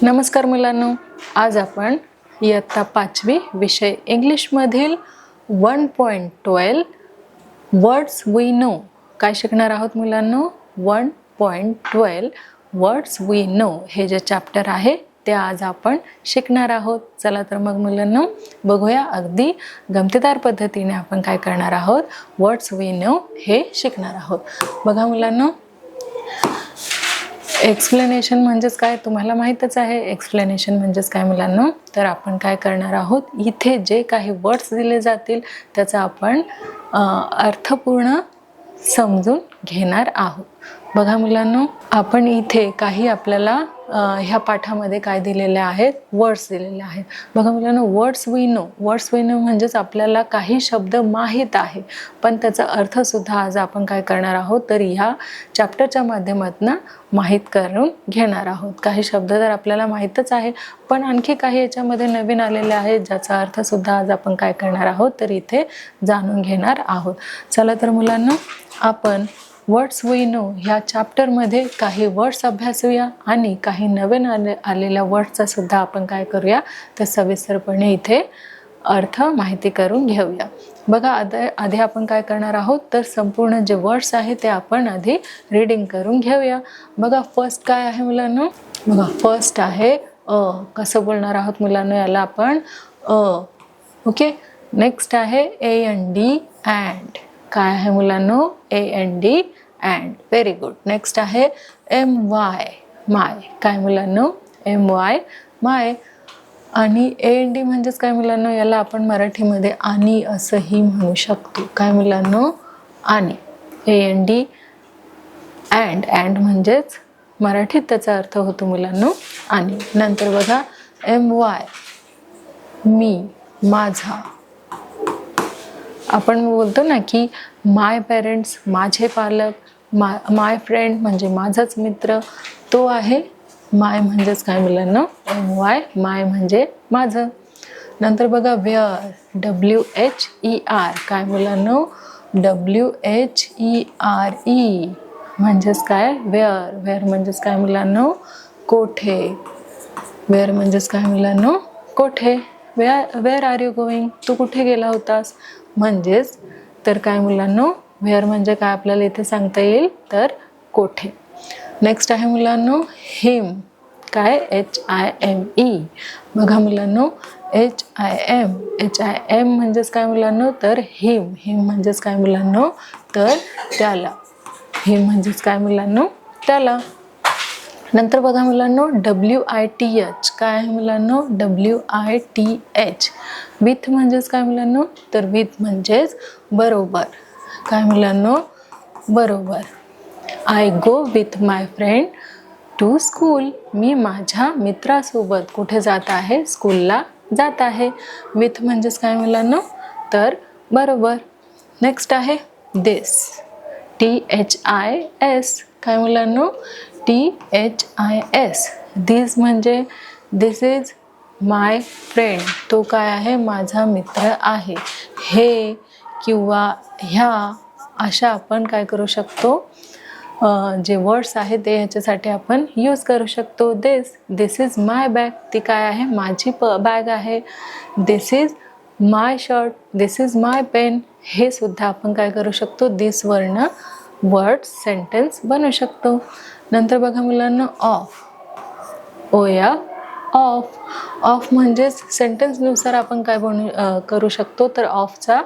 नमस्कार मुलांनो, आज आपण इयत्ता 5वी विषय इंग्लिशमधील 1.12 वर्ड्स वी नो काय शिकणार आहोत मुलांनो. 1.12 वर्ड्स वी नो हे जे चॅप्टर आहे ते आज आपण शिकणार आहोत. चला तर मग मुलांनो बघूया, अगदी गमतीदार पद्धतीने आपण काय करणार आहोत, वर्ड्स वी नो हे शिकणार आहोत. बघा मुलांनो, एक्सप्लेनेशन म्हणजेच काय तुम्हाला माहीतच आहे. एक्सप्लेनेशन म्हणजेच काय मुलांनो, तर आपण काय करणार आहोत, इथे जे काही वर्ड्स दिले जातील त्याचा आपण अर्थपूर्ण समजून घेणार आहोत. बघा मुलांनो, आपण इथे काही आपल्याला ह्या पाठामध्ये काय दिलेले आहेत, वर्ड्स दिलेले आहेत. बघा मुलांनो, वर्ड्स वी नो म्हणजेच आपल्याला काही शब्द माहीत आहे पण त्याचा अर्थसुद्धा आज आपण काय करणार आहोत, तर ह्या चॅप्टरच्या माध्यमातून माहीत करून घेणार आहोत. काही शब्द तर आपल्याला माहीतच आहे पण आणखी काही याच्यामध्ये नवीन आलेले आहेत ज्याचा अर्थसुद्धा आज आपण काय करणार आहोत, तर इथे जाणून घेणार आहोत. चला तर मुलांनो, आपण वर्ड्स वी नो ह्या चॅप्टरमध्ये काही वर्ड्स अभ्यासूया आणि काही नवीन आलेल्या वर्ड्सचा सुद्धा आपण काय करूया, तर सविस्तरपणे इथे अर्थ माहिती करून घेऊया. बघा, आधी आपण काय करणार आहोत, तर संपूर्ण जे वर्ड्स आहे ते आपण आधी रीडिंग करून घेऊया. बघा, फर्स्ट काय आहे मुलांनो, बघा फर्स्ट आहे कसं बोलणार आहोत मुलांनो, याला आपण ओके. नेक्स्ट आहे AND अँड. काय आहे मुलांनो, AND and. Very good. Next आहे MY माय. काय मुलांनो, MY माय. आणि AND म्हणजेच काय मुलांनो, याला आपण मराठीमध्ये आणि असंही म्हणू शकतो. काय मुलांनो, आणि. AND अँड म्हणजेच मराठीत त्याचा अर्थ होतो मुलांनो आणि. नंतर बघा MY मी, माझा. आपण बोलतो ना की माय पेरेंट्स माझे पालक, माय फ्रेंड म्हणजे माझाच मित्र, तो आहे माय म्हणजेच काय मुलांनो, MY माय म्हणजे माझं. नंतर बघा वेअर, WHER. काय मुलांनो, WHERE म्हणजेच काय, वेअर म्हणजेच काय मुलांनो, कोठे. वेअर म्हणजेच काय मुलांनो, कोठे. वेअर आर यू गोईंग, तू कुठे गेला होतास म्हणजेच तर काय मुलांनो, वेअर म्हणजे काय आपल्याला इथे सांगता येईल, तर कोठे. नेक्स्ट आहे मुलांनो हिम. काय, HIME. बघा मुलांनो, HIM म्हणजेच काय मुलांनो, तर हिम म्हणजेच काय मुलांनो, तर त्याला. हिम म्हणजेच काय मुलांनो, त्याला. नंतर बघा मुलांनो WITH. काय आहे मुलांनो, WITH. विथ म्हणजेच काय मुलांनो, तर विथ म्हणजेच बरोबर. काय मुलांनो, बरोबर. I go with my friend to school. मी माझ्या मित्रासोबत कुठे जात आहे, स्कूलला जात आहे. विथ म्हणजेच काय मुलांनो, तर बरोबर. नेक्स्ट आहे this. THIS. काय मुलांनो, THIS. दिस म्हणजे दिस इज माय फ्रेंड. तो काय आहे, माझा मित्र आहे. हे किंवा ह्या अशा आपण काय करू शकतो, जे वर्ड्स आहेत ते ह्याच्यासाठी आपण यूज करू शकतो. This is my bag. ती काय आहे, माझी बॅग आहे. This is my shirt. This is my pen. हे सुद्धा आपण काय करू शकतो, दिस वर्ण वर्ड सेंटेन्स बनवू शकतो. नंतर बघा मुलांना ऑफ. ऑफ म्हणजेच सेंटेन्सनुसार आपण काय करू शकतो, तर ऑफचा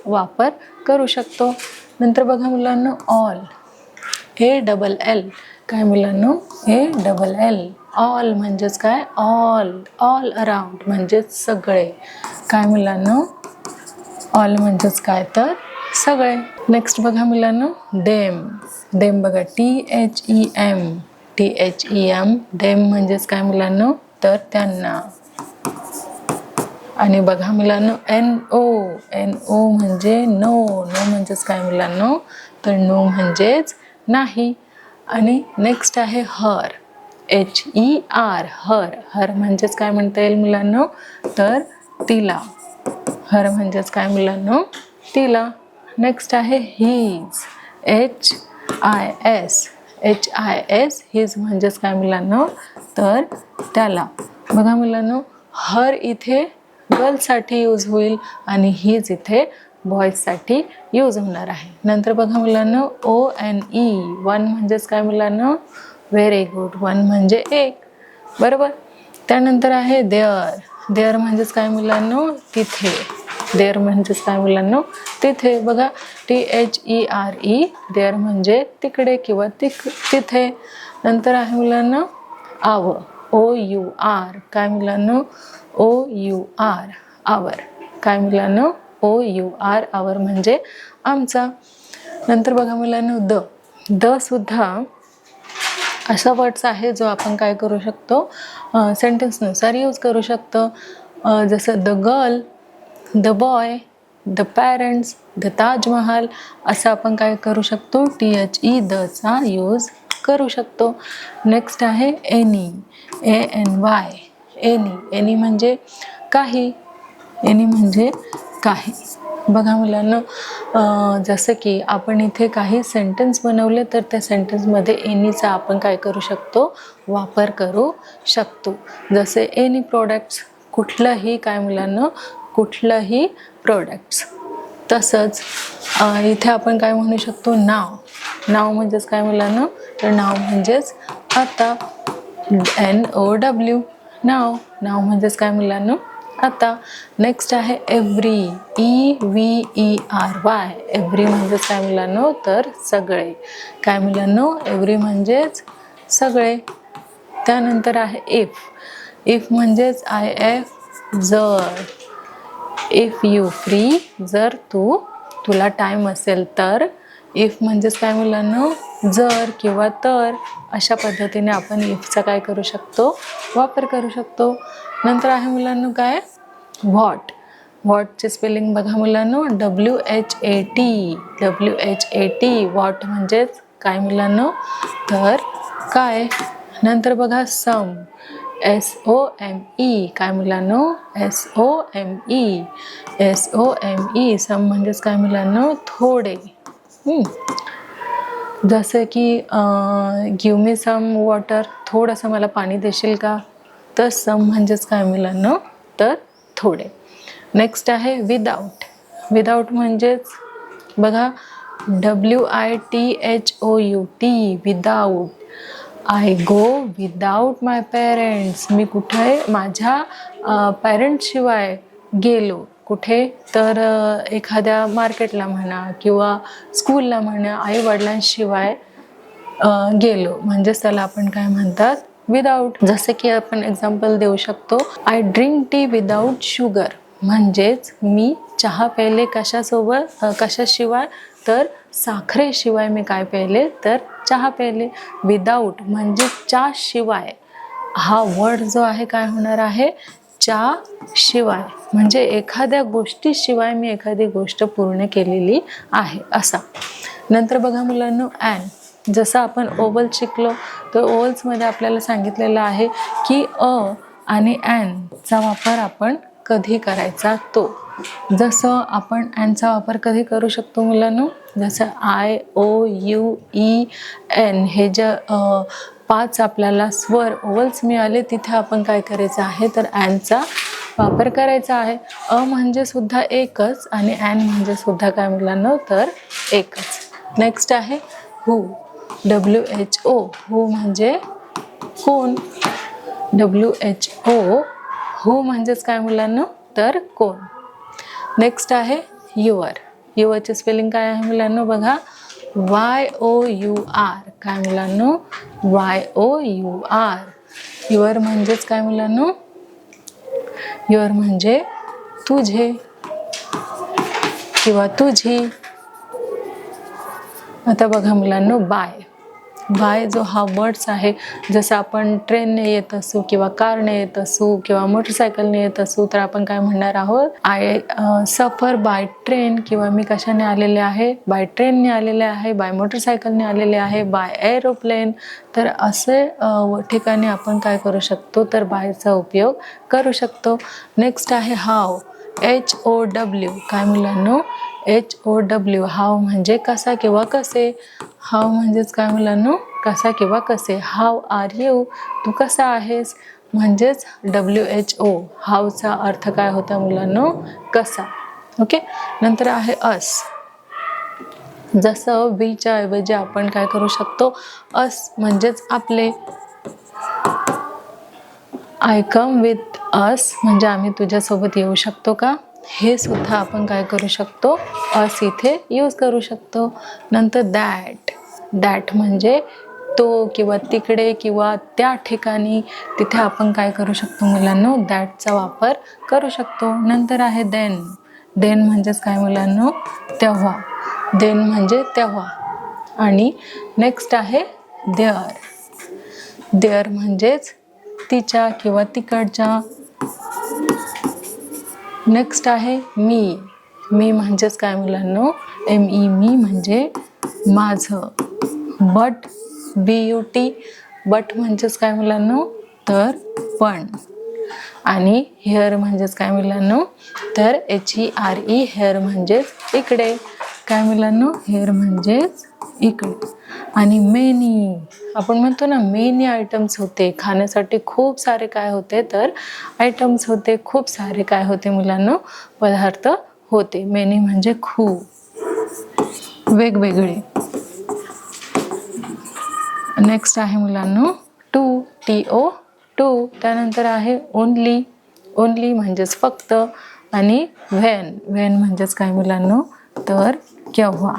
वापर करू शकतो. नंतर बघा मुलांना ऑल. ALL. काय मुलांनो, ALL. ऑल म्हणजेच काय, ऑल अराउंड म्हणजेच सगळे. काय मुलांनो, ऑल म्हणजेच काय, तर सगळे. नेक्स्ट बघा मुलांनो डेम. बघा THEM. डेम म्हणजेच काय मुलांनो, तर त्यांना. आणि बघा मुलांनो NO म्हणजे नो म्हणजेच काय मुलांनो, तर नो म्हणजेच नाही. आणि नेक्स्ट आहे हर. HER. हर म्हणजेच काय म्हणता येईल मुलांनो, तर तिला. हर म्हणजेच काय मुलांनो, तिला. नेक्स्ट आहे हिज. HIS. HIS हिज म्हणजेच काय मुलांनो, तर त्याला. बघा मुलांनो, हर इथे गर्ल्ससाठी यूज होईल आणि हिज इथे बॉईजसाठी यूज होणार आहे. नंतर बघा मुलांनो, ONE वन म्हणजेच काय मुलांनो, व्हेरी गुड, वन म्हणजे एक, बरोबर. त्यानंतर आहे देअर. देअर म्हणजेच काय मुलांनो, तिथे. देअर म्हणजेच काय मुलांनो, तिथे. बघा THERE, देअर म्हणजे तिकडे किंवा तिथे. नंतर आहे मुलांनो आवर, OUR, काय मुलांनो, OUR, आवर, काय मुलांनो, OUR, आवर म्हणजे आमचा. नंतर बघा मुलांनो द सुद्धा असा वर्ड्स आहे जो आपण काय करू शकतो, सेंटेन्सनुसार यूज करू शकतो. जसं the girl, the boy, the parents, the Taj Mahal, असं आपण काय करू शकतो, THE दचा यूज करू शकतो. नेक्स्ट आहे एनी, ANY, एनी म्हणजे काही, एनी म्हणजे काही. बघा मुलांना, जसं की आपण इथे काही सेंटेन्स बनवले तर त्या सेंटेन्समध्ये एनीचा आपण काय करू शकतो, वापर करू शकतो. जसे एनी प्रोडक्ट्स, कुठलंही, काय मुलांना, कुठलंही प्रोडक्ट्स. तसंच इथे आपण काय म्हणू शकतो, नाव. नाव म्हणजेच काय मुलांना, तर नाव म्हणजेच आता, NOW, नाव. नाव म्हणजेच काय मुलांना, आता. नेक्स्ट आहे एव्हरी, EVERY, एव्हरी म्हणजेच काय मुलांनो, तर सगळे, काय मुलांनो, एव्हरी म्हणजेच सगळे. त्यानंतर आहे इफ. इफ म्हणजेच IF, जर. इफ यू फ्री, जर तुला टाईम असेल तर. इफ म्हणजेच काय मुलांनो, जर किंवा तर. अशा पद्धतीने आपण इफचा काय करू शकतो, वापर करू शकतो. नंतर आहे मुलांनो काय, व्हॉट. व्हॉटचे स्पेलिंग बघा मुलांनो, WHAT, WHAT, व्हॉट म्हणजेच काय मुलांनो, तर काय. नंतर बघा सम, SOME, काय मुलांनो, SOME, SOME, सम म्हणजेच काय मुलांनो, थोडे. जसं की गिव मी सम वॉटर, थोडंसं मला पाणी देशील का, तर सम म्हणजेच काय मुलांनो, तर थोडे. नेक्स्ट आहे विदाऊट. विदाऊट म्हणजेच बघा WITHOUT, without. I go without my parents, मी कुठे माझ्या पॅरेंट्सशिवाय गेलो. कुठे, तर एखाद्या मार्केटला म्हणा किंवा स्कूलला म्हणा, आई वडिलांशिवाय गेलो म्हणजेच त्याला आपण काय म्हणतात, विदाऊट. जसं की आपण एक्झाम्पल देऊ शकतो, I drink tea without sugar, म्हणजेच मी चहा प्यायले कशाशिवाय, तर साखरेशिवाय मी काय प्यायले, तर चहा प्यायले. विदाऊट म्हणजे चा शिवाय. हा वर्ड जो आहे काय होणार आहे, चा शिवाय, म्हणजे एखाद्या गोष्टीशिवाय मी एखादी गोष्ट पूर्ण केलेली आहे असा. नंतर बघा मुलांनो ॲन. जसं आपण ओवल शिकलो तर ओवल्समध्ये आपल्याला सांगितलेलं आहे की आणि ॲनचा वापर आपण कधी करायचा तो. जसं आपण ॲनचा वापर कधी करू शकतो मुलांनो, जसं IOUEN हे जे 5 आपल्याला स्वर ओवल्स मिळाले तिथे आपण काय करायचं आहे, तर ॲनचा वापर करायचा आहे. म्हणजे सुद्धा एकच आणि ॲन म्हणजे सुद्धा काय मुलांनो, तर एकच. नेक्स्ट आहे हू. WHO, हू म्हणजे कोण. WHO, हू म्हणजेच काय मुलांनो, तर कोण. नेक्स्ट आहे युअर. युअरचे स्पेलिंग काय आहे मुलांनो, बघा YOUR, काय मुलांनो, YOUR. युअर म्हणजेच काय मुलांनो, युअर म्हणजे तुझे किंवा तुझी. आता बघा मुलांनो बाय. बाय जो हा वर्ड्स आहे, जसं आपण ट्रेनने येत असू किंवा कारने येत असू किंवा मोटरसायकलने येत असू तर आपण काय म्हणणार आहोत, आय सफर बाय ट्रेन, किंवा मी कशाने आलेले आहे, बाय ट्रेनने आलेले आहे, बाय मोटरसायकलने आलेले आहे, बाय एरोप्लेन. तर असे ठिकाणी आपण काय करू शकतो, तर बायचा उपयोग करू शकतो. नेक्स्ट आहे हाव. HOW, काय मुलांनो, HOW, हाव म्हणजे कसा किंवा कसे. हाव म्हणजेच काय मुलांनो, कसा किंवा कसे. हाव आर यू, तू कसा आहेस, म्हणजेच WHO. हावचा अर्थ काय होता मुलांनो, कसा. ओके. नंतर आहे अस. जसं वीच्या ऐवजी आपण काय करू शकतो, अस म्हणजेच आपले. आय कम विथ अस म्हणजे आम्ही तुझ्यासोबत येऊ शकतो का, हे सुद्धा आपण काय करू शकतो, अस इथे यूज करू शकतो. नंतर दॅट. दॅट म्हणजे तो किंवा तिकडे किंवा त्या ठिकाणी, तिथे आपण काय करू शकतो मुलांनो, दॅटचा वापर करू शकतो. नंतर आहे देन. देन म्हणजेच काय मुलांनो, तेव्हा. देन म्हणजे तेव्हा. आणि नेक्स्ट आहे देअर. देअर म्हणजेच तिच्या किंवा तिकडच्या. नेक्स्ट आहे मी. मी म्हणजेच काय मुलांनो, ME, मी म्हणजे माझं. बट, BUT, बट म्हणजेच काय मुलांनो, तर पण. आणि हेअर म्हणजेच काय मुलांनो, तर HERE, हेअर म्हणजेच इकडे. काय मुलांनो, हेअर म्हणजेच इकडे. आणि मेनी, आपण म्हणतो ना मेनी आयटम्स होते, खाण्यासाठी खूप सारे काय होते, तर आयटम्स होते, खूप सारे काय होते मुलांनो, पदार्थ होते. मेनी म्हणजे खूप, वेगवेगळे. नेक्स्ट आहे मुलांनो टू, TO, टू. त्यानंतर आहे ओनली. ओनली म्हणजेच फक्त. आणि व्हेन. व्हेन म्हणजेच काय मुलांनो, तर केव्हा.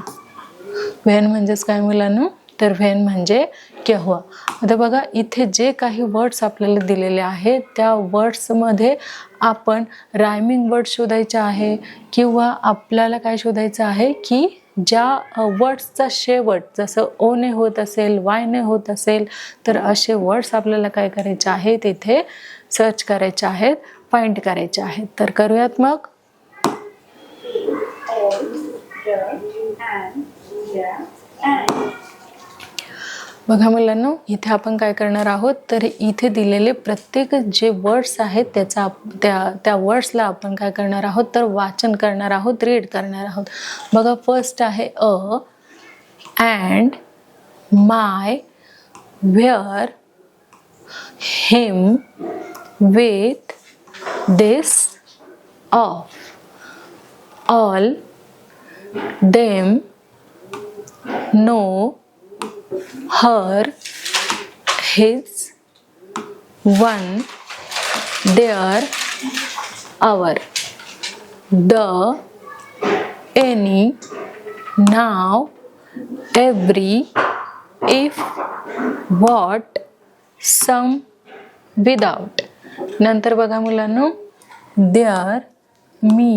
व्हेन म्हणजेच काय मुलांनो, तर व्हेन म्हणजे केव्हा. आता बघा इथे जे काही वर्ड्स आपल्याला दिलेले आहेत त्या वर्ड्समध्ये आपण रायमिंग वर्ड शोधायचे आहे, किंवा आपल्याला काय शोधायचं आहे की ज्या वर्ड्सचा शेवट जसं ओने होत असेल, वायने होत असेल, तर असे वर्ड्स आपल्याला काय करायचे आहेत, इथे सर्च करायचे आहेत, फाइंड करायचे आहेत. तर करूयात मग. बघा मुलांनो, इथे आपण काय करणार आहोत, तर इथे दिलेले प्रत्येक जे वर्ड्स आहेत त्याचा त्या वर्ड्सला आपण काय करणार आहोत, तर वाचन करणार आहोत, रीड करणार आहोत. बघा फर्स्ट आहे a, and, my, where, him, with, this, of, all, them, no, her, his, one, their, our, the, any, now, every, if, what, some, without. नंतर बघा मुलांनो, there, me,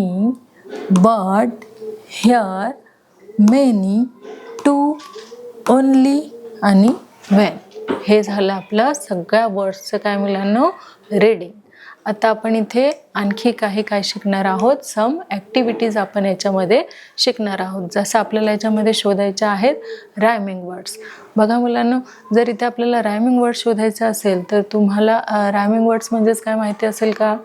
but, here, many, two, only आणि when. हे झालं आपलं सगळ्या वर्ड्सचं काय मुलांनो, रीडिंग. आता आपण इथे आणखी काय शिकणार आहोत, सम ॲक्टिव्हिटीज आपण याच्यामध्ये शिकणार आहोत. जसं आपल्याला याच्यामध्ये शोधायचे आहेत रायमिंग वर्ड्स. बघा मुलांनो, जर इथे आपल्याला रायमिंग वर्ड्स शोधायचं असेल तर तुम्हाला रायमिंग वर्ड्स म्हणजेच काय माहिती असेल का.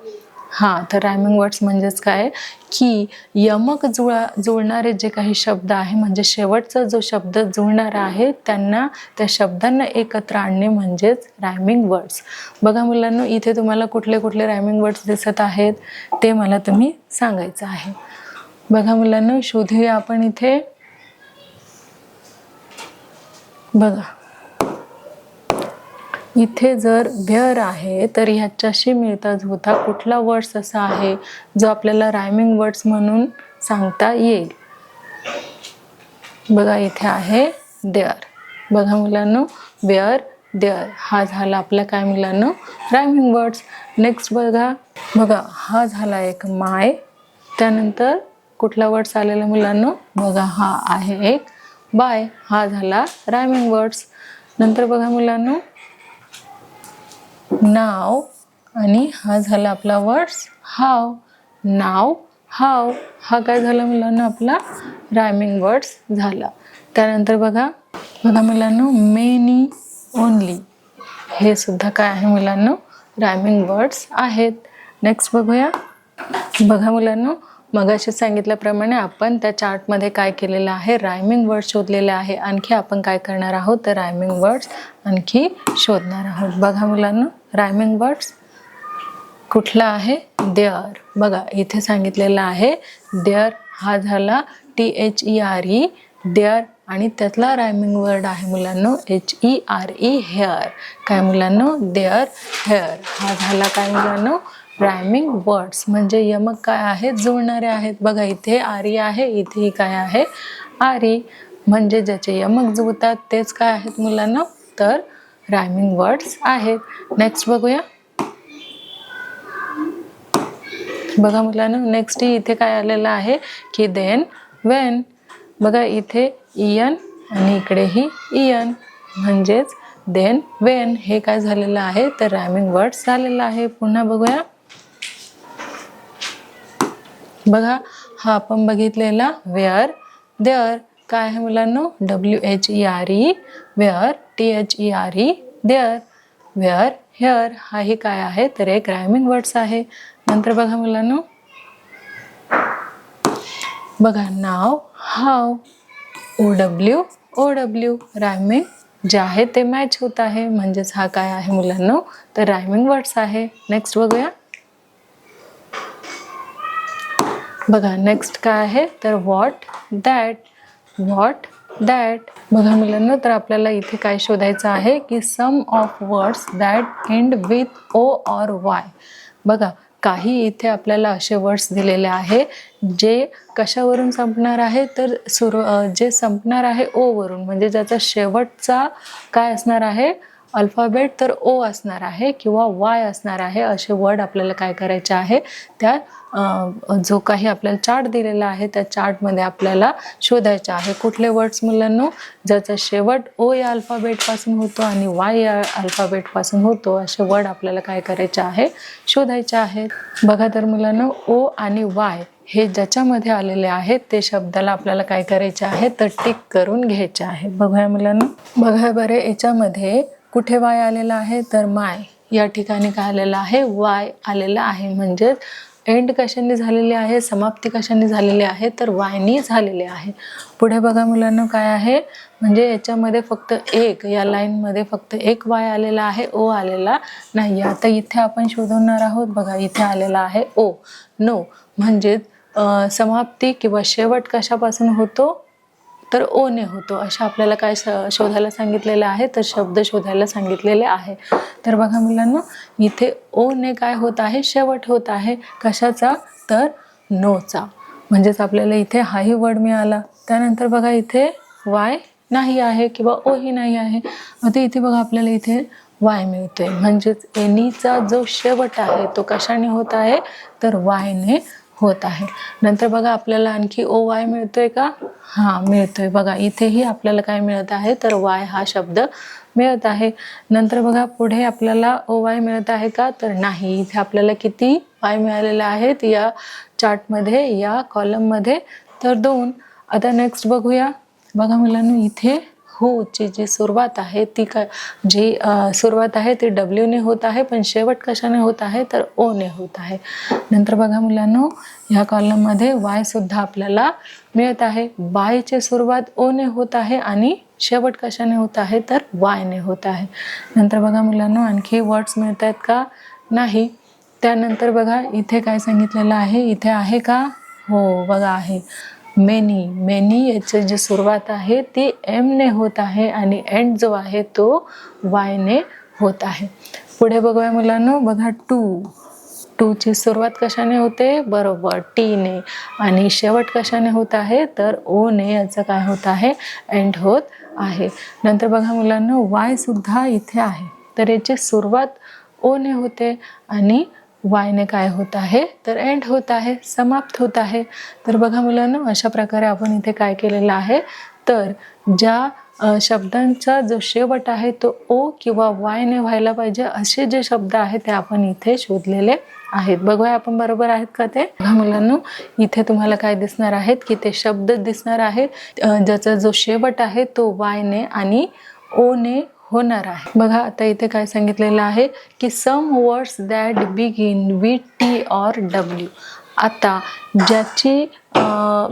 हां, तर रायमिंग वर्ड्स म्हणजेच काय की यमक जुळणारे जे काही शब्द आहे, म्हणजे शेवटचा जो शब्द जुळणारा आहे त्यांना, त्या शब्दांना एकत्र आणणे म्हणजेच रायमिंग वर्ड्स. बघा मुलांनो, इथे तुम्हाला कुठले कुठले रायमिंग वर्ड्स दिसत आहेत ते मला तुम्ही सांगायचं आहे. बघा मुलांनो, शोधूया आपण इथे. बघा इथे जर वेअर आहे तर ह्याच्याशी मिळता जुळता कुठला वर्ड्स असा आहे जो आपल्याला रायमिंग वर्ड्स म्हणून सांगता येईल. बघा इथे आहे देअर. बघा मुलांनो, वेअर, देअर हा झाला आपला काय मुलांनो, रायमिंग वर्ड्स. नेक्स्ट बघा हा झाला एक माय. त्यानंतर कुठला वर्ड्स आलेला मुलांनो, बघा हा आहे एक बाय. हा झाला रायमिंग वर्ड्स. नंतर बघा मुलांनो नाव, आणि हा झाला आपला वर्ड्स हाव. नाव, हाव हा काय झाला मुलांना आपला रायमिंग वर्ड्स झाला. त्यानंतर बघा मुलांनो मेनी, ओनली हे सुद्धा काय आहे मुलांनो, रायमिंग वर्ड्स आहेत. नेक्स्ट बघूया. बघा मुलांनो, मगाशी सांगितल्याप्रमाणे आपण त्या चार्टमध्ये काय केलेलं आहे, रायमिंग वर्ड शोधलेले आहे. आणखी आपण काय करणार आहोत, तर रायमिंग वर्ड्स आणखी शोधणार आहोत. बघा मुलांना, रायमिंग वर्ड्स कुठला आहे, देअर. बघा इथे सांगितलेलं आहे देअर, हा झाला THERE देअर, आणि त्यातला रायमिंग वर्ड आहे मुलांनो HERE हेअर. काय मुलांनो, देअर हेअर. हा झाला काय मुलांनो, रायमिंग वर्ड्स. म्हणजे यमक काय आहेत, जुळणारे आहेत. बघा इथे आरी आहे, इथेही काय आहे, आरी. म्हणजे ज्याचे यमक जुळतात तेच काय आहेत मुलांनो, तर रायमिंग वर्ड्स आहेत. नेक्स्ट बघूया. बघा मुलांनो, नेक्स्ट इथे काय आलेलं आहे की देन, वेन. बघा इथे इयन आणि इकडेही इयन, म्हणजेच देन, वेन हे काय झालेलं आहे, तर रायमिंग वर्ड्स झालेलं आहे. पुन्हा बघूया. बघा हा आपण बघितलेला वेअर, देअर. काय आहे मुलांनो, WHERE where, THERE there, where here. हाही काय आहे, तर एक रायमिंग वर्ड्स आहे. नंतर बघा मुलांनो, बघा नाव, हाव, OW रायमिंग जे आहे ते मॅच होत आहे, म्हणजेच हा काय आहे मुलांनो, तर रायमिंग वर्ड्स आहे. नेक्स्ट बघूया. बघा नेक्स्ट काय आहे, तर व्हॉट, दॅट. What, that. बघा मुलांना, तर आपल्याला इथे काय शोधायचं आहे की some of words that end with O or Y. बघा काही इथे आपल्याला असे वर्ड्स दिलेले आहे जे कशावरून संपणार आहे, तर जे संपणार आहे O वरून, म्हणजे ज्याचा शेवटचा काय असणार आहे, अल्फाबेट तर O असणार आहे किंवा Y असणार आहे. असे वर्ड आपल्याला काय करायचे आहे, त्या जो काही आपल्याला चार्ट दिलेला आहे त्या चार्टमध्ये आपल्याला शोधायचे आहे. कुठले वर्ड्स मुलांनो, ज्याचा शेवट O या अल्फाबेटपासून होतो आणि Y या अल्फाबेटपासून होतो, असे वर्ड आपल्याला काय करायचे आहे, शोधायचे आहेत. बघा तर मुलांनो, O आणि Y हे ज्याच्यामध्ये आलेले आहेत ते शब्दाला आपल्याला काय करायचे आहे, तर टिक करून घ्यायचे आहे. बघूया मुलांनो. बघा बरे, याच्यामध्ये कुठे Y आलेला आहे, तर माय या ठिकाणी काय आलेलं आहे, Y आलेला आहे. म्हणजेच एंड कशाने झालेली आहे, समाप्ती कशाने झालेली आहे, तर वायनी झालेली आहे. पुढे बघा मुलांना काय आहे, म्हणजे याच्यामध्ये फक्त एक, या लाईनमध्ये फक्त एक वाय आलेला आहे, ओ आलेला नाही. आता इथे आपण शोधणार आहोत. बघा इथे आलेला आहे ओ, नो. म्हणजेच समाप्ती किंवा शेवट कशापासून होतो, तर ओ ने होतो. अशा आपल्याला काय शोधायला सांगितलेलं आहे, तर शब्द शोधायला सांगितलेले आहे. तर बघा मुलांना, इथे ओ ने काय होत आहे, शेवट होत आहे. कशाचा, तर नोचा. म्हणजेच आपल्याला इथे हाही वर्ड मिळाला. त्यानंतर बघा इथे वाय नाही आहे किंवा ओ ही नाही आहे. आता इथे बघा आपल्याला इथे वाय मिळतोय. म्हणजेच एनीचा जो शेवट आहे तो कशाने होत आहे, तर वायने होत आहे. नंतर बघा आपल्याला आणखी ओ वाय मिळतोय का, हा मिळतोय. बघा इथेही आपल्याला काय मिळत आहे, तर वाय हा शब्द मिळत आहे. नंतर बघा पुढे आपल्याला ओ वाय मिळत आहे का, तर नाही. इथे आपल्याला किती वाय मिळालेले आहेत या चार्टमध्ये, या कॉलममध्ये, तर 2. आता नेक्स्ट बघूया. बघा मुलांना, इथे हो ची जी सुरुवात आहे ती काय, जी सुरुवात आहे ती W ने होत आहे, पण शेवट कशाने होत आहे, तर O ने होत आहे. नंतर बघा मुलांनो, ह्या कॉलममध्ये वाय सुद्धा आपल्याला मिळत आहे. बायची सुरुवात O ने होत आहे आणि शेवट कशाने होत आहे, तर Y ने होत आहे. नंतर बघा मुलांनो, आणखी वर्ड्स मिळत आहेत का, नाही. त्यानंतर बघा इथे काय सांगितलेलं आहे, इथे आहे का, हो बघा आहे. मेनी. मेनी याची जी सुरुवात आहे ती M ने होत आहे आणि एंड जो आहे तो Y ने होत आहे. पुढे बघूया मुलांनो. बघा टू ची सुरुवात कशाने होते, बरोबर T ने, आणि शेवट कशाने होत आहे, तर O ने. याचं काय होत आहे, एंड होत आहे. नंतर बघा मुलांनो, Y सुद्धा इथे आहे, तर याची सुरुवात O ने होते आणि Y ने काय होत आहे, तर एंड होत आहे, समाप्त होत आहे. तर बघा मुलांनो, अशा प्रकारे आपण इथे काय केलेलं आहे, तर ज्या शब्दांचा जो शेवट आहे तो O किंवा Y ने व्हायला पाहिजे असे जे शब्द आहेत ते आपण इथे शोधलेले आहेत. बघूया आपण बरोबर आहेत का ते. बघा मुलांनो, इथे तुम्हाला काय दिसणार आहेत की ते शब्द दिसणार आहेत ज्याचा जो शेवट आहे तो Y ने आणि O ने होणार आहे. बघा आता इथे काय सांगितलेलं आहे की some words that begin with T or W. आता ज्याची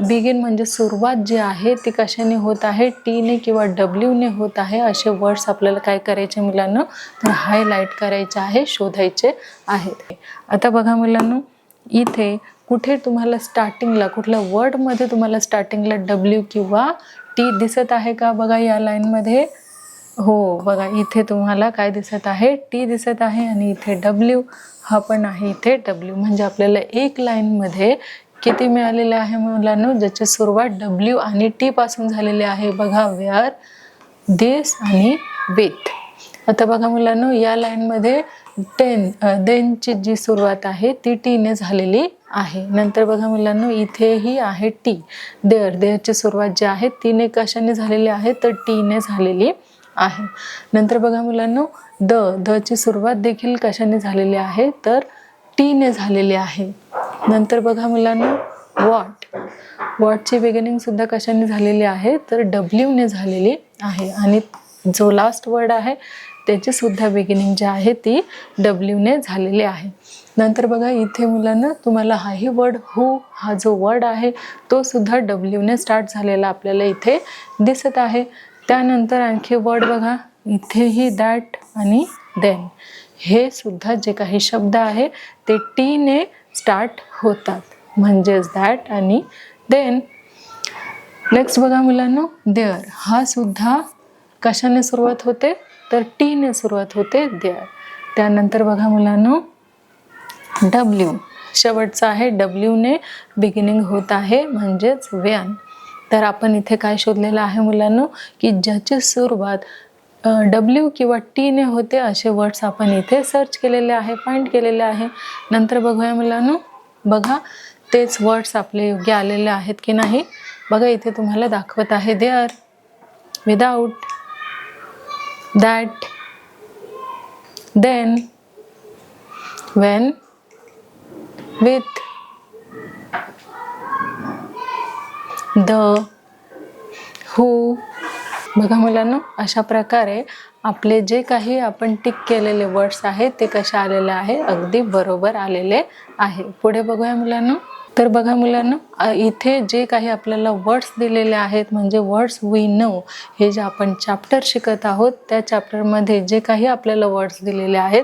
बिगिन म्हणजे सुरुवात जी आहे ती कशाने होत आहे, टीने किंवा डब्ल्यूने होत आहे असे वर्ड्स आपल्याला काय करायचे मुलांना, तर हायलाईट करायचे आहे, शोधायचे आहेत. आता बघा मुलांना, इथे कुठे तुम्हाला स्टार्टिंगला कुठल्या वर्डमध्ये तुम्हाला स्टार्टिंगला डब्ल्यू किंवा टी दिसत आहे का? बघा या लाईनमध्ये. हो बघा, इथे तुम्हाला काय दिसत आहे, टी दिसत आहे आणि इथे डब्ल्यू हा पण आहे, इथे डब्ल्यू. म्हणजे आपल्याला एक लाईनमध्ये किती मिळालेले आहे मुलांना, ज्याची सुरुवात डब्ल्यू आणि टी पासून झालेली आहे. बघा, वेअर, दिस आणि विथ. आता बघा मुलांना, या लाईनमध्ये देनची जी सुरुवात आहे ती टीने झालेली आहे. नंतर बघा मुलांना, इथेही आहे टी. देअरची सुरुवात जी आहे तीने कशाने झालेली आहे, तर टीने झालेली आहे. नंतर बघा मुलांना, ची सुरुवात देखील कशाने झालेली आहे, तर टीने झालेली आहे. नंतर बघा मुलांना, वॉटची बिगिनिंग सुद्धा कशाने झालेली आहे, तर डब्ल्यूने झालेली आहे. आणि जो लास्ट वर्ड आहे त्याची सुद्धा बिगिनिंग जी आहे ती डब्ल्यूने झालेली आहे. नंतर बघा इथे मुलांना, तुम्हाला हाही वर्ड हू हा जो वर्ड आहे तो सुद्धा डब्ल्यूने स्टार्ट झालेला आपल्याला इथे दिसत आहे. त्यानंतर आणखी वर्ड बघा, इथेही दॅट आणि देन, हे सुद्धा जे काही शब्द आहे ते टीने स्टार्ट होतात, म्हणजेच दॅट आणि देन. नेक्स्ट बघा मुलांना, देअर हा सुद्धा कशाने सुरुवात होते, तर टीने सुरुवात होते, देअर. त्यानंतर बघा मुलांना, डब्ल्यू शेवटचा आहे, डब्ल्यूने बिगिनिंग होत आहे, म्हणजेच व्हेन. तर आपण इथे काय शोधलेलं आहे मुलांना, की ज्याची सुरुवात डब्ल्यू किंवा टीने होते असे वर्ड्स आपण इथे सर्च केलेले आहे, फाइंड केलेले आहे. नंतर बघूया मुलांना, बघा तेच वर्ड्स आपले योग्य आलेले आहेत की नाही. बघा इथे तुम्हाला दाखवत आहे, there, without, that, then, when, with, the, who. बघा मुलांना, अशा प्रकारे आपले जे काही आपण टिक केलेले वर्ड्स आहेत ते कसे आलेले आहे, अगदी बरोबर आलेले आहे. पुढे बघूया मुलांना. तर बघा मुलांना, इथे जे काही आपल्याला वर्ड्स दिलेले आहेत, म्हणजे वर्ड्स वी नो, हे जे आपण चॅप्टर शिकत आहोत त्या चॅप्टरमध्ये जे काही आपल्याला वर्ड्स दिलेले आहेत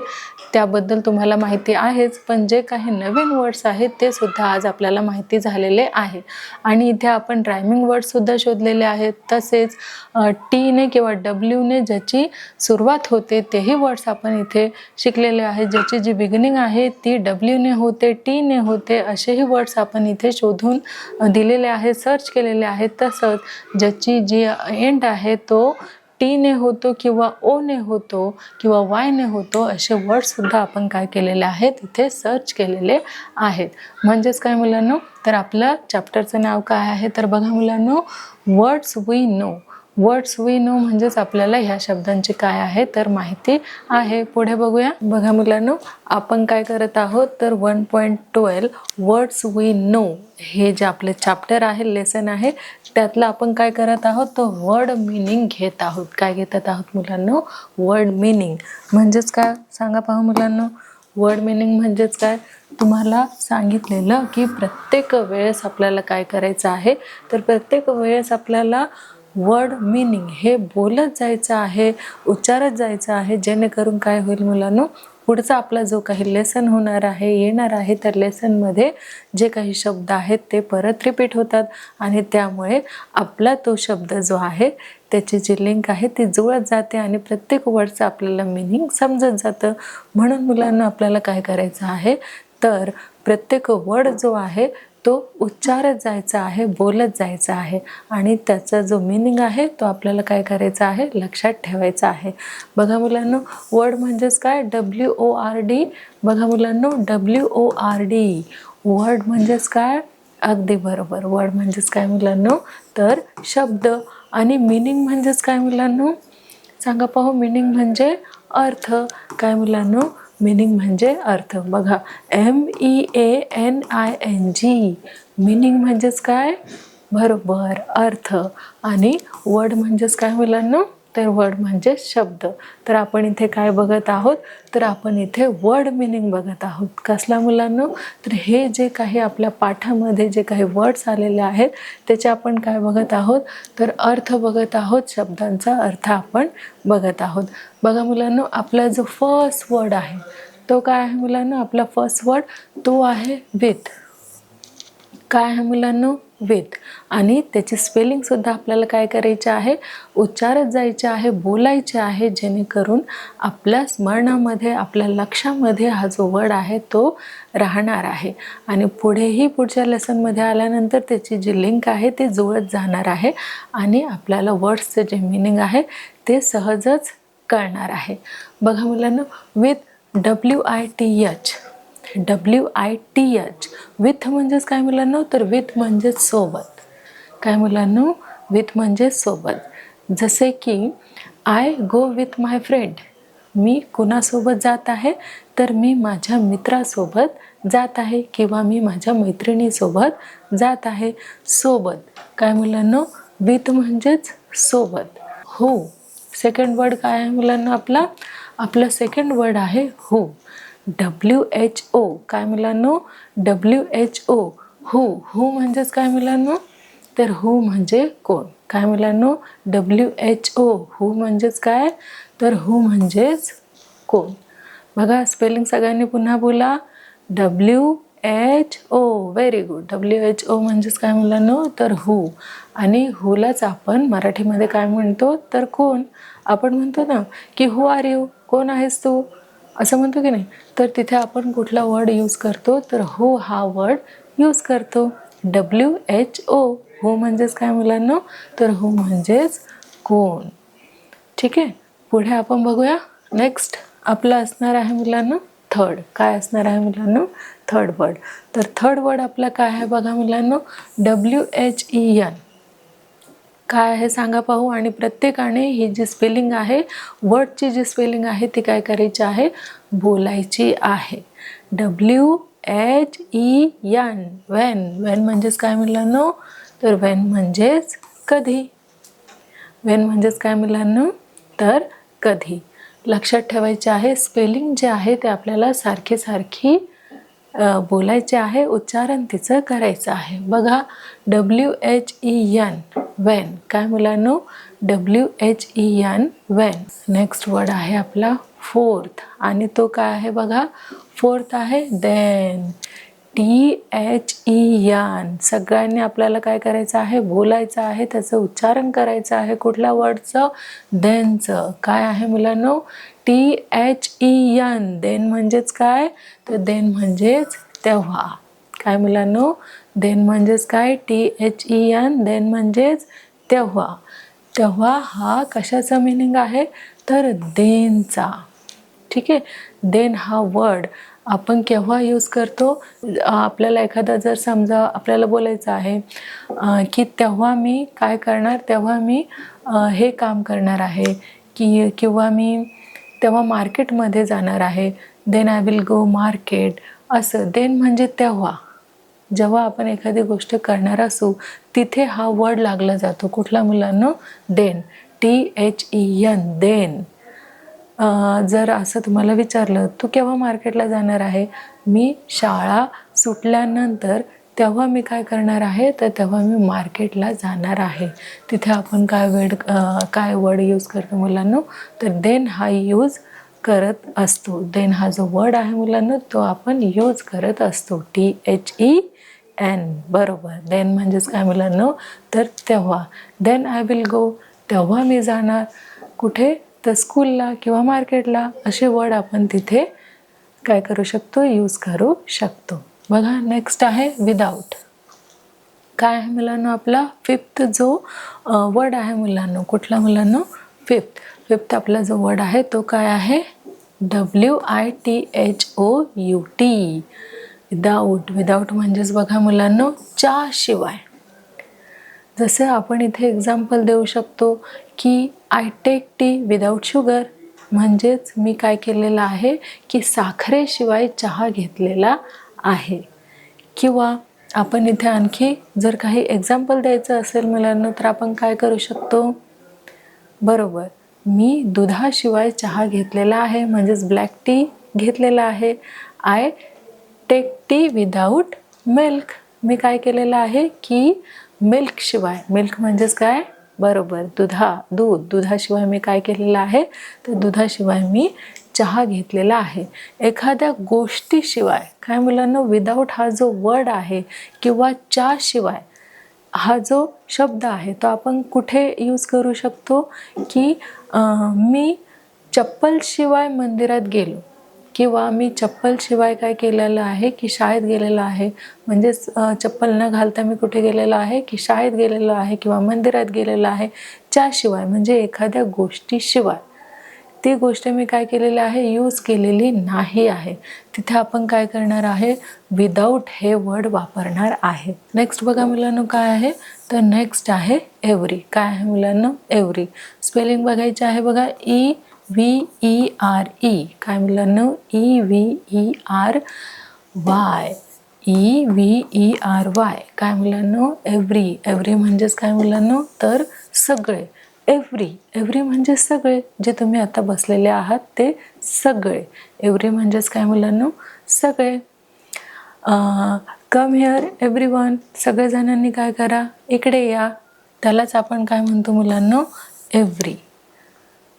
त्याबद्दल तुम्हाला माहिती आहेच, पण जे काही नवीन वर्ड्स आहेत ते सुद्धा आज आपल्याला माहिती झालेले आहे. आणि इथे आपण रायमिंग वर्डसुद्धा शोधलेले आहेत. तसेच टीने किंवा डब्ल्यूने ज्याची सुरुवात होते तेही वर्ड्स आपण इथे शिकलेले आहेत. ज्याची जी बिगिनिंग आहे ती डब्ल्यूने होते, टीने होते, असेही वर्ड्स आपण इथे शोधून दिलेले आहेत, सर्च केलेले आहेत. तसंच ज्याची जी एंड आहे तो टीने होतो किंवा ओने होतो किंवा वायने होतो, असे वर्ड्ससुद्धा आपण काय केलेले आहेत, इथे सर्च केलेले आहेत. म्हणजेच काय मुलांनो, तर आपलं चॅप्टरचं नाव काय आहे, तर बघा मुलांनो, words we know. Words we know म्हणजेच आपल्याला ह्या शब्दांची काय आहे तर माहिती आहे. पुढे बघूया. बघा मुलांनो, आपण काय करत आहोत तर 1.12 वर्ड्स वी नो हे जे आपले चॅप्टर आहे, लेसन आहे, त्यातलं आपण काय करत आहोत तर वर्ड मिनिंग घेत आहोत. काय घेत आहोत मुलांनो, वर्ड मिनिंग. म्हणजेच काय सांगा पाहू मुलांनो, वर्ड मिनिंग म्हणजेच काय, तुम्हाला सांगितलेलं की प्रत्येक वेळेस आपल्याला काय करायचं आहे तर प्रत्येक वेळेस आपल्याला वर्ड मिनिंग हे बोलत जायचं आहे, उच्चारत जायचं आहे, जेणेकरून काय होईल मुलांनो, पुढचा आपला जो काही लेसन होणार आहे, येणार आहे, तर लेसनमध्ये जे काही शब्द आहेत ते परत रिपीट होतात आणि त्यामुळे आपला तो शब्द जो आहे त्याची जी लिंक आहे ती जुळत जाते आणि प्रत्येक वर्डचं आपल्याला मिनिंग समजत जातं. म्हणून मुलांना आपल्याला काय करायचं आहे तर प्रत्येक वर्ड जो आहे तो उच्चारत जायचा आहे, बोलत जायचा आहे आणि त्याचा जो मिनिंग आहे तो आपल्याला काय करायचा आहे, लक्षात ठेवायचा आहे. बघा मुलांनो, वर्ड म्हणजेच काय, WORD. बघा मुलांनो, WORD वर्ड म्हणजेच काय, अगदी बरोबर, वर्ड म्हणजेच काय मुलांनो तर शब्द. आणि मिनिंग म्हणजेच काय मुलांनो, सांगा पाहू, मिनिंग म्हणजे अर्थ. काय मुलांनो, मिनिंग म्हणजे अर्थ. बघा, MEANING मिनिंग म्हणजेच काय, बरोबर, अर्थ. आणि वर्ड म्हणजेच काय मुलांनो, तर वर्ड म्हणजे शब्द. तर आपण इथे काय बघत आहोत, तर आपण इथे वर्ड मिनिंग बघत आहोत. कसला मुलांनो, तर हे जे काही आपल्या पाठामध्ये जे काही वर्ड्स आलेले आहेत त्याचे आपण काय बघत आहोत, तर अर्थ बघत आहोत, शब्दांचा अर्थ आपण बघत आहोत. बघा मुलांनो, आपला जो फर्स्ट वर्ड आहे तो काय आहे मुलांनो, आपला फर्स्ट वर्ड तो आहे विथ. काय आहे मुलांनो, विथ. आणि त्याची स्पेलिंगसुद्धा आपल्याला काय करायचे आहे, उच्चारत जायचे आहे, बोलायचे आहे, जेणेकरून आपल्या स्मरणामध्ये, आपल्या लक्षामध्ये हा जो वर्ड आहे तो राहणार आहे. आणि पुढेही पुढच्या लेसनमध्ये आल्यानंतर त्याची जी लिंक आहे ती जुळत जाणार आहे आणि आपल्याला वर्ड्सचे जे मिनिंग आहे ते सहजच कळणार आहे. बघा मुलांनो, विथ WITH, WITH, विथ म्हणजेच काय मुलांनो, तर विथ म्हणजेच सोबत. काय मुलांनो, विथ म्हणजे सोबत. जसे की I go with my friend, मी कुणासोबत जात आहे, तर मी माझ्या मित्रासोबत जात आहे किंवा मी माझ्या मैत्रिणीसोबत जात आहे. सोबत काय मुलांनो, विथ म्हणजेच सोबत. हो, सेकंड वर्ड काय आहे मुलांना, आपला सेकंड वर्ड आहे हू. WHO, काय मुलांनो, WHO, हू म्हणजेच काय मुलांनो, तर हू म्हणजे कोण. काय मुलांनो, WHO, हू म्हणजेच काय, तर हू म्हणजेच कोण. बघा स्पेलिंग सगळ्यांनी पुन्हा बोला, WHO, व्हेरी गुड. WHO म्हणजेच काय मुलांनो, तर हू. आणि हूलाच आपण मराठीमध्ये काय म्हणतो, तर कोण. आपण म्हणतो ना की हू आर यू, कोण आहेस तू, असं म्हणतो की नाही. तर तिथे आपण कुठला वर्ड यूज करतो, तर हू हा वर्ड यूज करतो. WHO, हू म्हणजेच काय मुलांनो, तर हू म्हणजेच कोण. ठीक आहे, पुढे आपण बघूया. नेक्स्ट आपलं असणार आहे मुलांनो थर्ड. काय असणार आहे मुलांनो, थर्ड वर्ड. तर थर्ड वर्ड आपला काय आहे बघा मुलांनो, WHEN. काय आहे सांगा पाहू. आणि प्रत्येकाने ही जी स्पेलिंग आहे, वर्डची जी स्पेलिंग आहे ती काय करायची आहे, बोलायची आहे. WHEN, Wien. वेन म्हणजेच काय मुलांनो, तर वेन म्हणजेच कधी. वेन म्हणजेच काय मुलांनो, तर कधी. लक्षात ठेवायचे आहे, स्पेलिंग जे आहे ते आपल्याला सारखी बोलायचे आहे, उच्चारण तिचं करायचं आहे. बघा WHEN, वेन. काय मुलांनो, WHEN, वेन. नेक्स्ट वर्ड आहे आपला फोर्थ. आणि तो काय आहे बघा, फोर्थ आहे देन. THEN. सगळ्यांनी आपल्याला काय करायचं आहे, बोलायचं आहे, त्याचं उच्चारण करायचं आहे. कुठल्या वर्डचं, देनचं. काय आहे मुलांनो, THEN. देन म्हणजेच काय, तर देन म्हणजेच तेव्हा. काय मुलांनो, देन म्हणजेच काय, THEN, देन म्हणजेच तेव्हा. तेव्हा हा कशाचा मिनिंग आहे, तर देनचा. ठीक आहे, देन हा वर्ड आपण केव्हा यूज करतो, आपल्याला एखादा जर समजा आपल्याला बोलायचं आहे की तेव्हा मी काय करणार, तेव्हा मी हे काम करणार आहे, किंवा मी तेव्हा मार्केटमध्ये जाणार आहे, then I will go market. असं देन म्हणजे तेव्हा. जेव्हा आपण एखादी गोष्ट करणार असू तिथे हा वर्ड लागला जातो. कुठला मुलांनो, देन. THEN, then. जर असं तुम्हाला विचारलं, तू केव्हा मार्केटला जाणार आहे, मी शाळा सुटल्यानंतर तेव्हा मी काय करणार आहे, तर तेव्हा मी मार्केटला जाणार आहे. तिथे आपण काय वर्ड यूज करतो मुलांनो, तर देन हा यूज करत असतो. देन हा जो वर्ड आहे मुलांनो तो आपण यूज करत असतो. THEN, बरोबर. देन म्हणजेच काय मुलांनो, तर तेव्हा. देन आय विल गो, तेव्हा मी जाणार. कुठे, तर स्कूलला किंवा मार्केटला. असे वर्ड आपण तिथे काय करू शकतो, यूज करू शकतो. बघा नेक्स्ट आहे विदाऊट. काय आहे मुलांनो, आपला फिफ्थ जो वर्ड आहे मुलांनो, कुठला मुलांनो, फिफ्थ आपला जो वर्ड आहे तो काय आहे, WITHOUT, विदाऊट. विदाऊट म्हणजेच बघा मुलांनो, च्या शिवाय. जसं आपण इथे एक्झाम्पल देऊ शकतो की I take tea without sugar, म्हणजेच मी काय केलेलं आहे की साखरेशिवाय चहा घेतलेला आहे. किंवा आपण इथे आणखी जर काही एक्झाम्पल द्यायचं असेल मुलांना, तर आपण काय करू शकतो, बरोबर, मी दुधाशिवाय चहा घेतलेला आहे, म्हणजेच ब्लॅक टी घेतलेला आहे. I take tea without milk. मी काय केलेलं आहे की मिल्कशिवाय, मिल्क म्हणजेच काय, बरोबर दुधाशिवाय मी काय केलेलं आहे, तर दुधाशिवाय मी चहा घेतलेला आहे. एखाद्या गोष्टीशिवाय, काय मुलांना, विदाऊट हा जो वर्ड आहे किंवा च्या शिवाय हा जो शब्द आहे तो आपण कुठे यूज करू शकतो की मी चप्पलशिवाय मंदिरात गेलो, किंवा मी चप्पलशिवाय काय केलेलं आहे की शाळेत गेलेलो आहे. म्हणजेच चप्पल न घालता मी कुठे गेलेलो आहे की शाळेत गेलेलो आहे किंवा मंदिरात गेलेलो आहे. च्याशिवाय म्हणजे एखाद्या गोष्टीशिवाय ती गोष्ट मी काय केलेली आहे, यूज केलेली नाही आहे. तिथे आपण काय करणार आहे, विदाऊट हे वर्ड वापरणार आहे. नेक्स्ट बघा मुलांनो काय आहे, तर नेक्स्ट आहे एव्हरी. काय आहे मुलांनो, एव्हरी. स्पेलिंग बघायचे आहे बघा, EVERE. काय मुलांनो, EVERY. EVERY. काय मुलांनो, एव्हरी. एव्हरी म्हणजेच काय मुलांनो, तर सगळे. एव्हरी म्हणजे सगळे, जे तुम्ही आता बसलेले आहात ते सगळे. एव्हरी म्हणजेच काय मुलांनो, सगळे. Come here everyone. सगळेजणांनी काय करा, इकडे या. त्यालाच आपण काय म्हणतो मुलांनो, एव्हरी.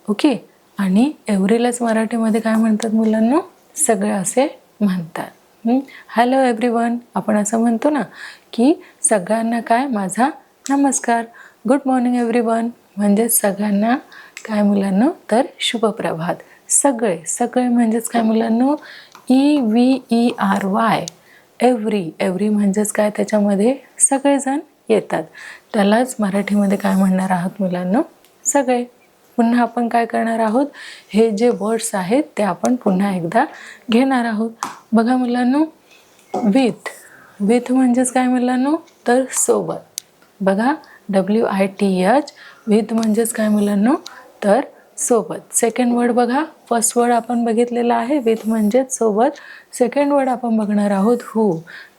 ओके. आणि एव्हरीलाच मराठीमध्ये काय म्हणतात मुलांनो, सगळे असे म्हणतात. हॅलो एव्हरीवन आपण असं म्हणतो ना, की सगळ्यांना काय, माझा नमस्कार. गुड मॉर्निंग एव्हरीवन म्हणजे सगळ्यांना काय मुलांनो, तर शुभप्रभात. सगळे. सगळे म्हणजेच काय मुलांनो, EVERY. एव्हरी म्हणजेच काय, त्याच्यामध्ये सगळेजण येतात. त्यालाच मराठीमध्ये काय म्हणणार आहोत मुलांनो, सगळे. पुन्हा आपण काय करणार आहोत, हे जे वर्ड्स आहेत ते आपण पुन्हा एकदा घेणार आहोत. बघा मुलांनो, विथ म्हणजेच काय मुलांनो, तर सोबत. बघा, WITH, विथ म्हणजेच काय मुलांनो, तर सोबत. सेकंड वर्ड बघा, फर्स्ट वर्ड आपण बघितलेला आहे विथ म्हणजेच सोबत. सेकंड वर्ड आपण बघणार आहोत हू.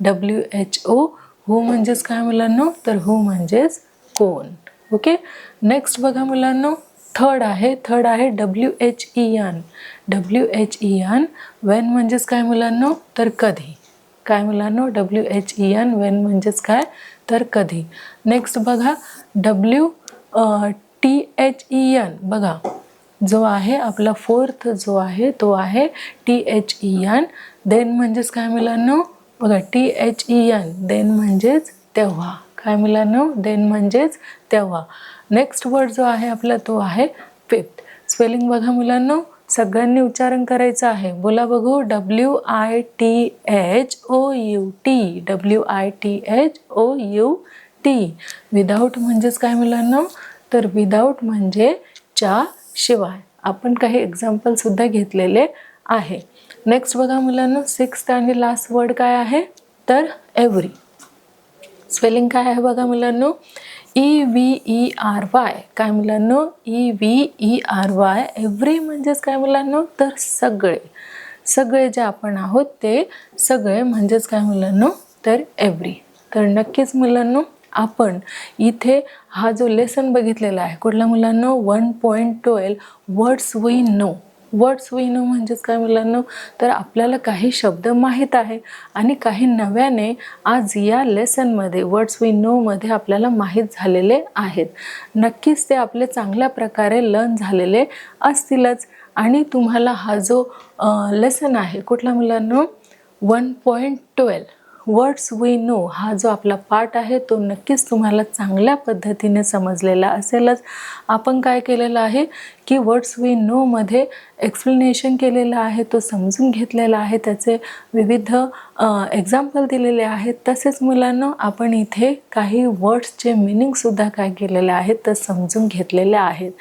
WHO. हू म्हणजेच काय मुलांनो, तर हू म्हणजेच कोण. ओके. नेक्स्ट बघा मुलांनो, थर्ड आहे WHEN. WHEN. वेन म्हणजेच काय मुलांनो, तर कधी. काय मुलांनो, WHEN. वेन म्हणजेच काय, तर कधी. नेक्स्ट बघा, THEN. बघा, जो आहे आपला फोर्थ जो आहे तो आहे THEN. देन म्हणजेच काय मुलांनो, बघा, THEN. देन म्हणजेच तेव्हा. काय मुलांनो, देन म्हणजेच तेव्हा. नेक्स्ट वर्ड जो आहे आपला तो आहे फिफ्थ. स्पेलिंग बघा मुलांनो, सगळ्यांनी उच्चारण करायचं आहे. बोला बघू, WITHOUT. WITHOUT. विदाऊट म्हणजेच काय मुलांनो, तर विदाऊट म्हणजे च्या शिवाय. आपण काही एक्झाम्पल सुद्धा घेतलेले आहे. नेक्स्ट बघा मुलांनो, सिक्स्थ आणि लास्ट वर्ड काय आहे, तर एव्हरी. स्पेलिंग काय आहे बघा मुलांनो, EVERY. काय मुलांनो, EVERY. एव्हरी म्हणजेच काय मुलांनो, तर सगळे. सगळे जे आपण आहोत ते सगळे म्हणजेच काय मुलांनो, तर एव्हरी. तर नक्कीच मुलांनो, आपण इथे हा जो लेसन बघितलेला आहे, कुठला मुलांनो, 1.12 words we know. Words we know म्हणजेच काय मुलांनो, तर आपल्याला काही शब्द माहीत आहे आणि काही नव्याने आज या लेसनमध्ये वर्ड्स वी नोमध्ये आपल्याला माहीत झालेले आहेत. नक्कीच ते आपले चांगल्या प्रकारे लर्न झालेले असतीलच. आणि तुम्हाला हा जो लेसन आहे, कुठला मुलांनो, 1.12 वर्ड्स वी नो, हा जो आपला पार्ट आहे तो नक्कीच तुम्हाला चांगल्या पद्धतीने समजलेला असेलच. आपण काय केलेलं आहे की वर्ड्स वी नोमध्ये एक्सप्लेनेशन केलेलं आहे, तो समजून घेतलेला आहे, त्याचे विविध एक्झाम्पल दिलेले आहेत. तसेच मुलांना आपण इथे काही वर्ड्सचे मिनिंगसुद्धा काय केलेले आहेत तर समजून घेतलेले आहेत.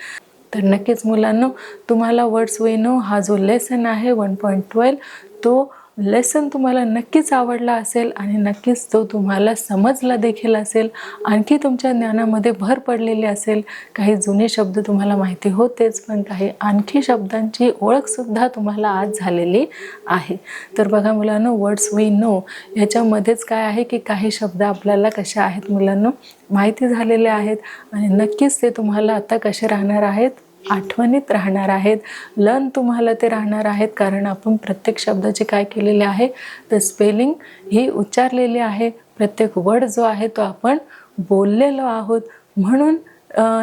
तर नक्कीच मुलांनो, तुम्हाला वर्ड्स वी नो हा जो लेसन आहे 1.12 तो लेसन तुम्हाला नक्कीच आवडला असेल आणि नक्कीच तो तुम्हाला समजला देखील असेल. आणखी तुमच्या ज्ञानामध्ये भर पडलेली असेल. काही जुने शब्द तुम्हाला माहिती होतेच, पण काही आणखी शब्दांची ओळखसुद्धा तुम्हाला आज झालेली आहे. तर बघा मुलांनो, वर्ड्स वी नो याच्यामध्येच काय आहे की काही शब्द आपल्याला कसे आहेत मुलांनो माहिती झालेले आहेत आणि नक्कीच ते तुम्हाला आता कसे राहणार आहेत आठवणीत राहणार आहेत, लर्न तुम्हाला ते राहणार आहेत, कारण आपण प्रत्येक शब्दाचे काय केलेले आहे, तर स्पेलिंग ही उच्चारलेली आहे. प्रत्येक वर्ड जो आहे तो आपण बोललेलो आहोत. म्हणून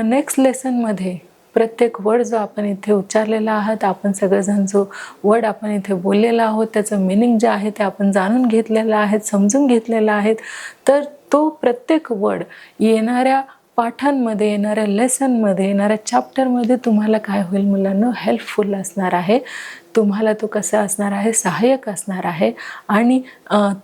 नेक्स्ट लेसनमध्ये प्रत्येक वर्ड जो आपण इथे उच्चारलेला आहात, आपण सगळेजण जो वर्ड आपण इथे बोललेला आहोत त्याचं मिनिंग जे आहे ते आपण जाणून घेतलेलं आहे, समजून घेतलेलं आहे. तर तो प्रत्येक वर्ड येणाऱ्या पाठांमध्ये, येणाऱ्या लेसनमध्ये, येणाऱ्या चॅप्टरमध्ये तुम्हाला काय होईल मुलांना, हेल्पफुल असणार आहे. तुम्हाला तो कसा असणार आहे, सहाय्यक असणार आहे. आणि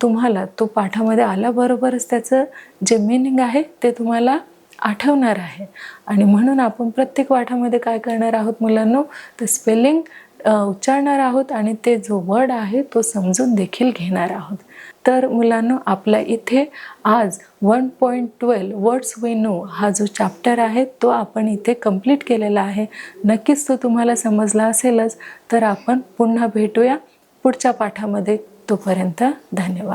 तुम्हाला तो पाठामध्ये आल्याबरोबरच त्याचं जे मिनिंग आहे ते तुम्हाला आठवणार आहे. आणि म्हणून आपण प्रत्येक पाठामध्ये काय करणार आहोत मुलांनो, तर स्पेलिंग उच्चारणार आहोत आणि ते जो वर्ड आहे तो समजून देखील घेणार आहोत. तर मुलांनो, आपल्या इथे आज 1.12 वर्ड्स वी नो हा जो चॅप्टर आहे तो आपण इथे कंप्लीट केलेला आहे. नक्कीच तो तुम्हाला समजला असेलच. तर आपण पुन्हा भेटूया पुढच्या पाठामध्ये. तोपर्यंत धन्यवाद.